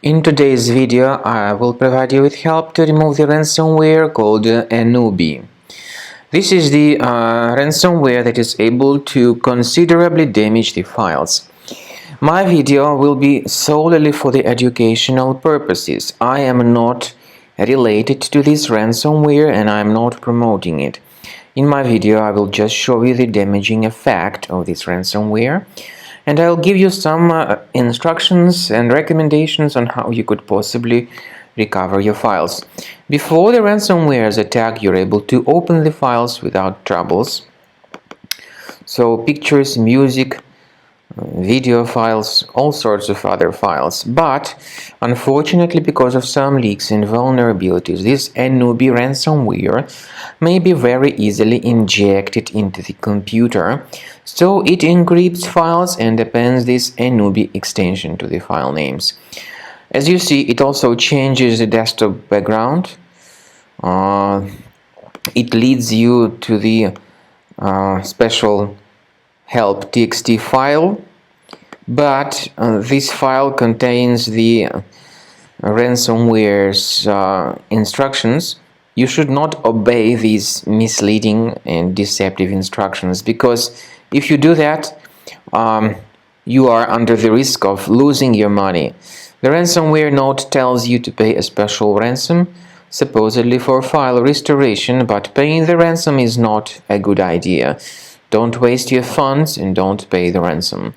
In today's video, I will provide you with help to remove the ransomware called Anubi. This is the ransomware that is able to considerably damage the files. My video will be solely for the educational purposes. I am not related to this ransomware and I am not promoting it. In my video, I will just show you the damaging effect of this ransomware, and I'll give you some instructions and recommendations on how you could possibly recover your files. Before the ransomware's attack, you're able to open the files without troubles. So pictures, music, video files, all sorts of other files. But unfortunately, because of some leaks and vulnerabilities, this Anubi ransomware may be very easily injected into the computer. So it encrypts files and appends this Anubi extension to the file names. As you see, it also changes the desktop background. It leads you to the special help.txt file, but this file contains the ransomware's instructions. You should not obey these misleading and deceptive instructions, because if you do that, you are under the risk of losing your money. The ransomware note tells you to pay a special ransom, supposedly for file restoration, but paying the ransom is not a good idea. Don't waste your funds and don't pay the ransom.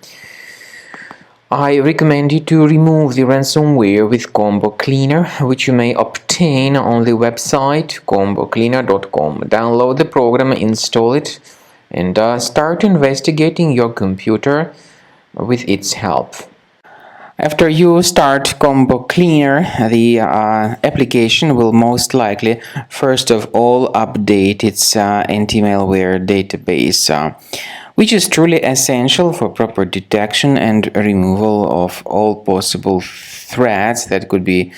I recommend you to remove the ransomware with Combo Cleaner, which you may obtain on the website combocleaner.com. Download the program, install it, and start investigating your computer with its help. After you start Combo Cleaner, the application will most likely first of all update its anti-malware database, which is truly essential for proper detection and removal of all possible threats that could be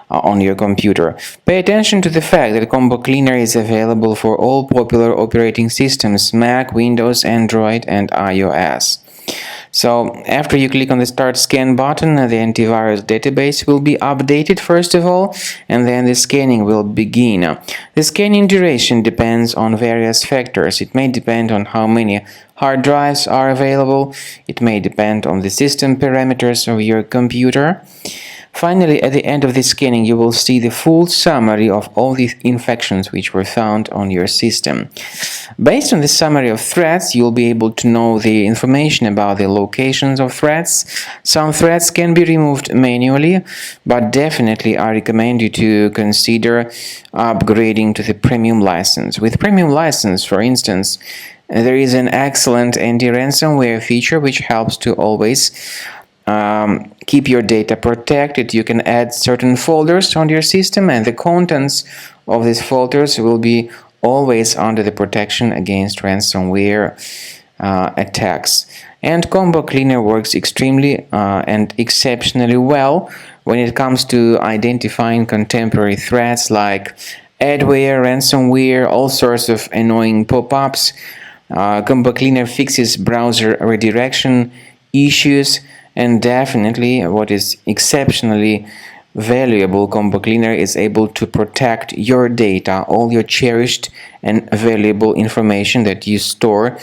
on your computer. Pay attention to the fact that Combo Cleaner is available for all popular operating systems: Mac, Windows, Android, and iOS. So after you click on the Start Scan button, the antivirus database will be updated first of all, and then the scanning will begin. The scanning duration depends on various factors. It may depend on how many hard drives are available. It may depend on the system parameters of your computer. Finally, at the end of the scanning, you will see the full summary of all the infections which were found on your system. Based on the summary of threats, you'll be able to know the information about the locations of threats. Some threats can be removed manually, but definitely I recommend you to consider upgrading to the premium license. With premium license, for instance, there is an excellent anti-ransomware feature which helps to always keep your data protected. You can add certain folders on your system, and the contents of these folders will be always under the protection against ransomware attacks. And Combo Cleaner works extremely and exceptionally well when it comes to identifying contemporary threats like adware, ransomware, all sorts of annoying pop-ups. Combo Cleaner fixes browser redirection issues. And definitely, what is exceptionally valuable, Combo Cleaner is able to protect your data, all your cherished and valuable information that you store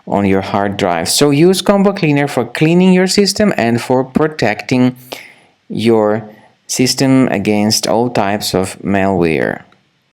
on your hard drive. So use Combo Cleaner for cleaning your system and for protecting your system against all types of malware.